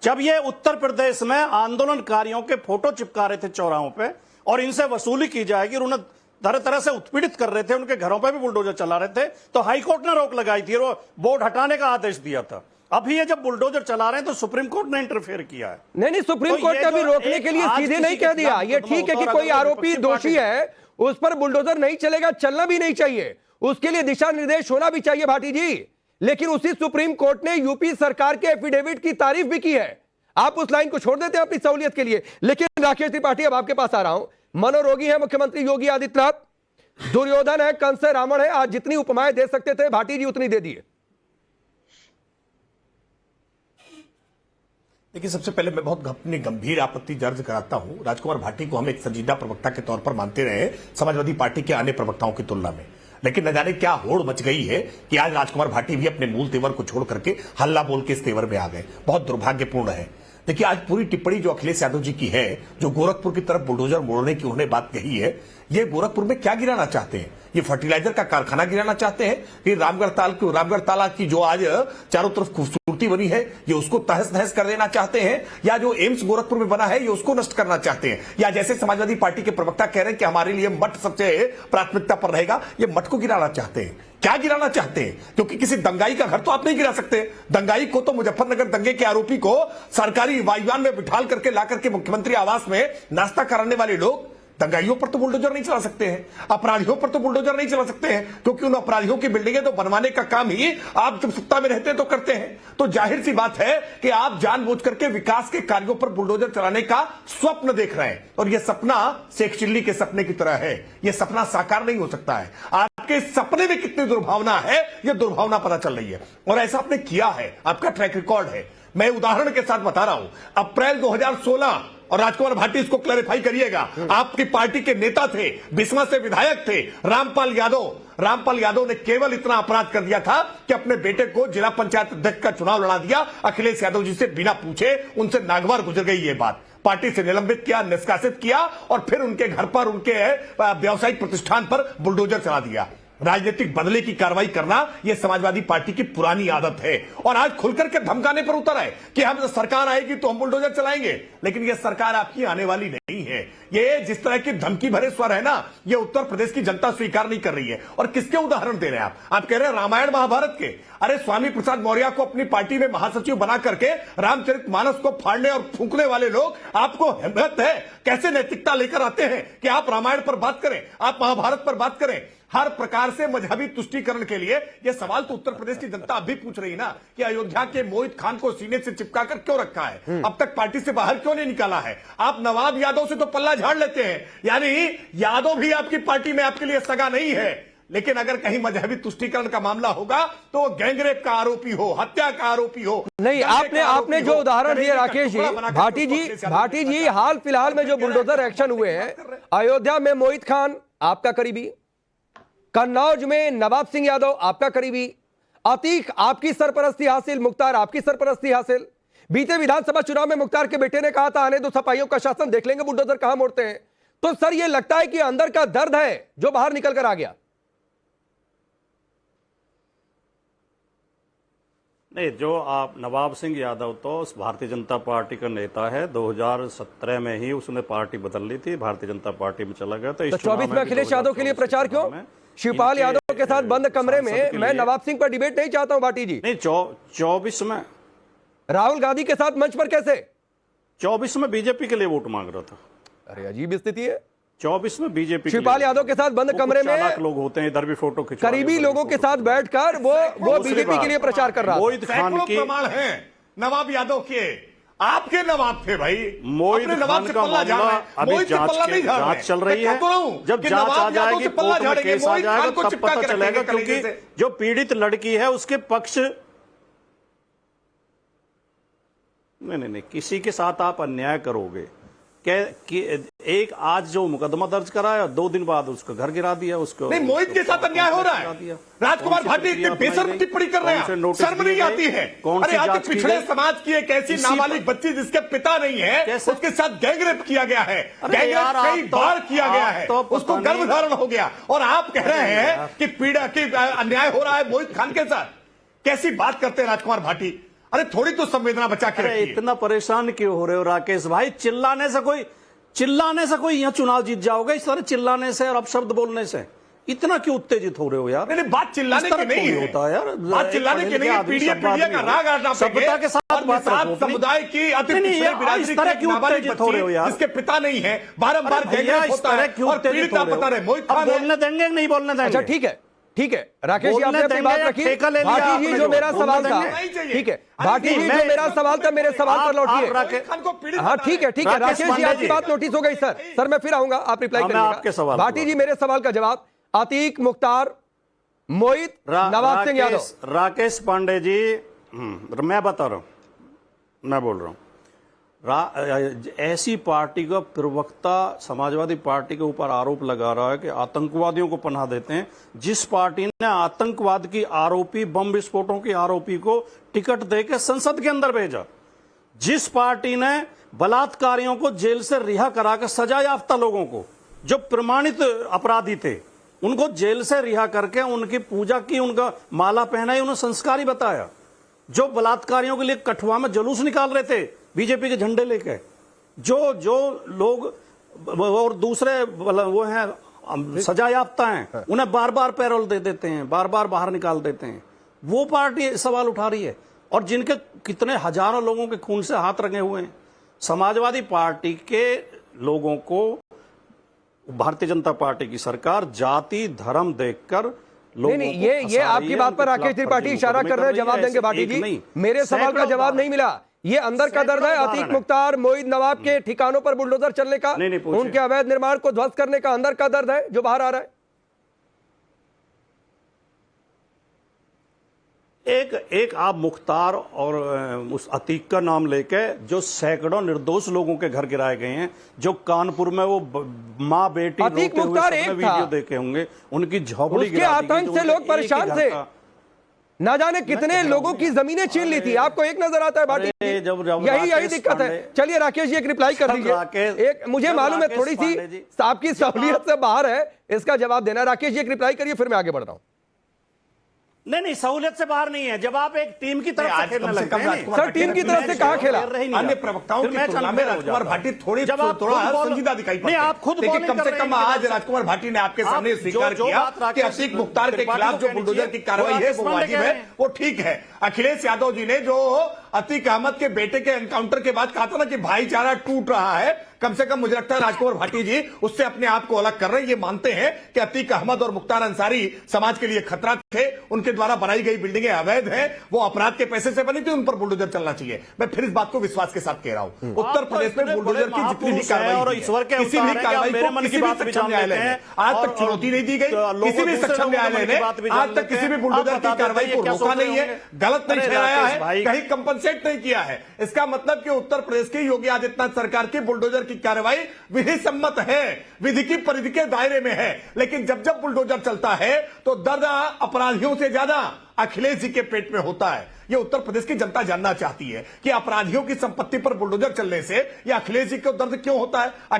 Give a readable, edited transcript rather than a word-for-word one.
जब ये उत्तर प्रदेश में आंदोलनकारियों के फोटो चिपका रहे थे चौराहों पे और इनसे वसूली की जाएगी और उन्हें तरह तरह से उत्पीड़ित कर रहे थे, उनके घरों पे भी बुलडोजर चला रहे थे, तो हाईकोर्ट ने रोक लगाई थी और वो बोर्ड हटाने का आदेश दिया था। अभी ये जब बुलडोजर चला रहे हैं तो सुप्रीम कोर्ट ने इंटरफेयर किया है। नहीं, सुप्रीम कोर्ट ने अभी रोकने के लिए सीधे नहीं कह दिया। ये ठीक है कि कोई आरोपी दोषी है, उस पर बुलडोजर नहीं चलेगा, चलना भी नहीं चाहिए, उसके लिए दिशा निर्देश होना भी चाहिए भाटी जी। लेकिन उसी सुप्रीम कोर्ट ने यूपी सरकार के एफिडेविट की तारीफ भी की है। आप उस लाइन को छोड़ देते हैं अपनी सहूलियत के लिए। लेकिन राकेश त्रिपाठी, अब आपके पास आ रहा हूं। मनोरोगी है मुख्यमंत्री योगी आदित्यनाथ, दुर्योधन है, कंस है, रावण है, आज जितनी उपमाएं दे सकते थे भाटी जी उतनी दे दिए। देखिए, सबसे पहले मैं बहुत अपनी गंभीर आपत्ति दर्ज कराता हूं। राजकुमार भाटी को हम एक संजीदा प्रवक्ता के तौर पर मानते रहे समाजवादी पार्टी के अन्य प्रवक्ताओं की तुलना में, लेकिन न जाने क्या होड़ मच गई है कि आज राजकुमार भाटी भी अपने मूल तेवर को छोड़ करके हल्ला बोल के इस तेवर में आ गए। बहुत दुर्भाग्यपूर्ण है। देखिए, आज पूरी टिप्पणी जो अखिलेश यादव जी की है, जो गोरखपुर की तरफ बुलडोजर मोड़ने की उन्होंने बात कही है, ये गोरखपुर में क्या गिराना चाहते हैं? ये फर्टिलाइजर का कारखाना गिराना चाहते हैं कि रामगढ़ ताला की जो आज चारों तरफ खूबसूरती बनी है, ये उसको तहस नहस कर देना चाहते हैं? या जो एम्स गोरखपुर में बना है, ये उसको नष्ट करना चाहते हैं? या जैसे समाजवादी पार्टी के प्रवक्ता कह रहे हैं कि हमारे लिए मठ सबसे प्राथमिकता पर रहेगा, ये मठ को गिराना चाहते हैं? क्या गिराना चाहते हैं? क्योंकि किसी दंगाई का घर तो आप नहीं गिरा सकते। दंगाई को तो मुजफ्फरनगर दंगे के आरोपी को सरकारी वायुयान में बिठाल करके ला करके मुख्यमंत्री आवास में नाश्ता कराने वाले लोग, दंगाइयों पर तो बुलडोजर नहीं चला सकते हैं, अपराधियों पर तो बुलडोजर नहीं चला सकते हैं, क्योंकि उन अपराधियों की बिल्डिंगें तो बनवाने का काम ही आप जब सत्ता में रहते हैं तो करते हैं। तो जाहिर सी बात है कि आप जानबूझ करके विकास के कार्यों पर बुलडोजर चलाने का स्वप्न देख रहे हैं, और यह सपना शेख चिल्ली के सपने की तरह है। यह सपना साकार नहीं हो सकता है। आपके सपने में कितनी दुर्भावना है, यह दुर्भावना पता चल रही है, और ऐसा आपने किया है, आपका ट्रैक रिकॉर्ड है। मैं उदाहरण के साथ बता रहा हूं। अप्रैल 2016, और राजकुमार भाटी इसको क्लैरिफाई करिएगा, आपकी पार्टी के नेता थे, बिस्मा से विधायक थे रामपाल यादव ने केवल इतना अपराध कर दिया था कि अपने बेटे को जिला पंचायत अध्यक्ष का चुनाव लड़ा दिया अखिलेश यादव जी से बिना पूछे। उनसे नागवार गुजर गई ये बात। पार्टी से निलंबित किया, निष्कासित किया, और फिर उनके घर पर, उनके व्यावसायिक प्रतिष्ठान पर बुलडोजर चला दिया। राजनीतिक बदले की कार्रवाई करना यह समाजवादी पार्टी की पुरानी आदत है, और आज खुलकर के धमकाने पर उतर आए कि हम सरकार आएगी तो हम बुलडोजर चलाएंगे। लेकिन यह सरकार आपकी आने वाली नहीं है। ये जिस तरह की धमकी भरे स्वर है ना, ये उत्तर प्रदेश की जनता स्वीकार नहीं कर रही है। और किसके उदाहरण दे रहे हैं आप कह रहे हैं रामायण महाभारत के। अरे स्वामी प्रसाद मौर्य को अपनी पार्टी में महासचिव बना करके रामचरितमानस को फाड़ने और फूंकने वाले लोग, आपको हिम्मत है, कैसे नैतिकता लेकर आते हैं कि आप रामायण पर बात करें, आप महाभारत पर बात करें? हर प्रकार से मजहबी तुष्टीकरण के लिए यह सवाल तो उत्तर प्रदेश की जनता अब भी पूछ रही ना कि अयोध्या के मोहित खान को सीने से चिपका कर क्यों रखा है, अब तक पार्टी से बाहर क्यों नहीं निकाला है? आप नवाब यादव से तो पल्ला झाड़ लेते हैं, यानी यादव भी आपकी पार्टी में आपके लिए सगा नहीं है। लेकिन अगर कहीं मजहबी तुष्टीकरण का मामला होगा तो वो गैंगरेप का आरोपी हो, हत्या का आरोपी हो। नहीं, आपने जो उदाहरण दिए राकेश जी, भाटी जी, हाल फिलहाल में जो बुलडोजर एक्शन हुए हैं, अयोध्या में मोहित खान आपका करीबी, कन्नौज में नवाब सिंह यादव आपका करीबी, अतीक आपकी सरपरस्ती हासिल, मुख्तार आपकी सरपरस्ती हासिल। बीते विधानसभा चुनाव में मुख्तार के बेटे ने कहा था आने दो सपाइयों का शासन, देख लेंगे बुलडोजर कहां मोड़ते हैं। तो सर, यह लगता है कि अंदर का दर्द है जो बाहर निकल कर आ गया। नहीं, जो आप नवाब सिंह यादव तो भारतीय जनता पार्टी का नेता है। 2017 में ही उसने पार्टी बदल ली थी, भारतीय जनता पार्टी में चला गया था। तो 24 में अखिलेश यादव के लिए प्रचार क्यों? शिवपाल यादव के साथ बंद कमरे में मैं नवाब सिंह पर डिबेट नहीं चाहता हूं भाटी जी। नहीं, 24 में राहुल गांधी के साथ मंच पर कैसे? 24 में बीजेपी के लिए वोट मांग रहा था। अरे अजीब स्थिति है। 24 में बीजेपी, शिवपाल यादव के साथ बंद कमरे में लोग होते हैं, इधर भी फोटो खिंचवा, करीबी लोगों के साथ बैठकर वो बीजेपी के लिए प्रचार कर रहा था। मोहित खान की प्रमाण है नवाब यादव के, आपके नवाब थे भाई। मोहित खान का मामला अभी जांच चल रही है। जब जांच आ जाएगी, कोर्ट में केस आ जाएगा, तब पता चलेगा। क्योंकि जो पीड़ित लड़की है उसके पक्ष नहीं, किसी के साथ आप अन्याय करोगे कि एक आज जो मुकदमा दर्ज कराया, 2 दिन बाद उसका घर गिरा दिया। उसको नहीं, मोहित के साथ अन्याय हो रहा है। राजकुमार भाटी इतनी बेशर्म टिप्पणी कर रहे हैं, शर्म नहीं आती है? अरे आज पिछड़े समाज की एक ऐसी नाबालिग बच्ची जिसके पिता नहीं है, उसके साथ गैंगरेप किया गया है, गैंगरेप कई बार किया गया है, उसको गर्भधारण हो गया, और आप कह रहे हैं कि पीड़ा की अन्याय हो रहा है मोहित खान के साथ। कैसी बात करते हैं राजकुमार भाटी? अरे थोड़ी तो संवेदना बचा के अरे रखिए। इतना परेशान क्यों हो रहे हो राकेश भाई? चिल्लाने से कोई यहाँ चुनाव जीत जाओगे? इस तरह चिल्लाने से और अपशब्द बोलने से इतना क्यों उत्तेजित हो रहे हो यार? नहीं, बात चिल्लाने की नहीं है, होता है यार, बात चिल्लाने की नहीं है। पीढ़िया का राग आना सभ्यता के साथ बात रखो। समुदाय की अति नहीं, पिछड़े बिरादरी इस तरह की क्यों नाबालिग उत्तेजित हो रहे हो बच्ची यार? जिसके पिता नहीं है, बारंबार भैया गैंगरेप इस होता तरह है क्यों और उत्तेजित पीड़िता हो रहे पता हो? रहे मोहित अब खान है। बोलने देंगे कि नहीं बोलने देंगे? अच्छा ठीक है, ठीक है राकेश जी, आपने अपनी बात रखी। ठेका ले लिया भाटी जी आपने जो जो, मेरा बोलने सवाल था, देंगे? ठीक है भाटी जी जो मेरा सवाल था, मेरे सवाल पर लौटिए। हाँ ठीक है, ठीक है राकेश जी, आपकी बात नोटिस हो गई सर मैं फिर आऊंगा, आप रिप्लाई करिएगा। भाटी जी मेरे सवाल का जवाब, अतीक मुख्तार, मोहित, नवाब सिंह यादव। राकेश पांडे जी, मैं बता रहा हूं, मैं बोल रहा हूं, ऐसी पार्टी का प्रवक्ता समाजवादी पार्टी के ऊपर आरोप लगा रहा है कि आतंकवादियों को पनाह देते हैं। जिस पार्टी ने आतंकवाद की आरोपी, बम विस्फोटों की आरोपी को टिकट देकर संसद के अंदर भेजा, जिस पार्टी ने बलात्कारियों को जेल से रिहा कराकर, सजा याफ्ता लोगों को जो प्रमाणित अपराधी थे उनको जेल से रिहा करके उनकी पूजा की, उनका माला पहनाई, उन्हें संस्कारी बताया, जो बलात्कारियों के लिए कठुआ में जुलूस निकाल रहे थे बीजेपी के झंडे लेके, जो लोग और दूसरे वो हैं सजा याफ्ता हैं, उन्हें बार बार पैरोल दे देते हैं, बार बार बाहर निकाल देते हैं, वो पार्टी सवाल उठा रही है। और जिनके कितने हजारों लोगों के खून से हाथ रंगे हुए हैं। समाजवादी पार्टी के लोगों को भारतीय जनता पार्टी की सरकार जाति धर्म देखकर लोगों नहीं, ये आपकी बात पर राकेश त्रिपाठी इशारा कर रहे हैं, जवाब देंगे भाटी जी। मेरे सवाल का जवाब नहीं मिला। ये अंदर का दर्द है अतीक मुख्तार, मोहित नवाब के ठिकानों पर बुलडोजर चलने का, उनके अवैध निर्माण को ध्वस्त करने का अंदर का दर्द है जो बाहर आ रहा है। एक आप मुख्तार और उस अतीक का नाम लेके जो सैकड़ों निर्दोष लोगों के घर गिराए गए हैं, जो कानपुर में वो माँ बेटी अतीक मुख्तार एक वीडियो देखे होंगे, उनकी झोपड़ी उसके आतंक से लोग परेशान थे, ना जाने कितने लोगों की जमीनें छीन ली थी। आपको एक नजर आता है भाटी, यही दिक्कत है। चलिए राकेश जी एक रिप्लाई कर दीजिए। एक मुझे मालूम है थोड़ी सी आपकी सहूलियत से बाहर है, इसका जवाब देना। राकेश जी एक रिप्लाई करिए, फिर मैं आगे बढ़ता हूं। नहीं, सहूलियत से बाहर नहीं है। जब आप एक टीम की तरफ से खेलने लगते हैं, सर टीम की तरफ से कहां खेला? अन्य प्रवक्ताओं की तुलना में राजकुमार भाटी थोड़ा संजीदा दिखाई पड़ते हैं। आप खुद लेकिन कम से कम आज राजकुमार भाटी ने आपके सामने स्वीकार किया कि अतीक मुख्तार के खिलाफ जो बुलडोजर की कार्रवाई है वो वाजिब है, वो ठीक है। अखिलेश यादव जी ने जो अतीक अहमद के बेटे के एनकाउंटर के बाद कहा था ना कि भाईचारा टूट रहा है, कम से कम मुझे लगता है राजकुमार भाटी जी उससे अपने आप को अलग कर रहे हैं। ये मानते हैं कि अतीक अहमद और मुख्तार अंसारी समाज के लिए खतरा थे, उनके द्वारा बनाई गई बिल्डिंगें अवैध हैं, वो अपराध के पैसे से बनी थी, उन पर बुलडोजर चलना चाहिए। मैं फिर इस बात को विश्वास के साथ कह रहा हूं। उत्तर प्रदेश में बुलडोजर की जितनी भी कार्रवाई किसी भी कार्रवाई को किसी भी सक्षम न्यायालय ने आज तक चुनौती नहीं दी गई, किसी भी सक्षम न्यायालय ने आज तक किसी भी बुलडोजर की कार्रवाई को रोका नहीं है, गलत नहीं ठहराया है, कहीं कंपनसेट नहीं किया है। इसका मतलब कि उत्तर प्रदेश की योगी आदित्यनाथ सरकार की बुलडोजर की कार्रवाई विधि सम्मत है, विधि की परिधि के दायरे में है। लेकिन जब जब बुलडोजर चलता है तो दर्द अपराधियों से ज्यादा अखिलेश जी के पेट में होता है। ये उत्तर प्रदेश की जनता जानना चाहती है कि अपराधियों की संपत्ति पर बुलडोजर चलने से ये अखिलेश जी को दर्द क्यों होता है।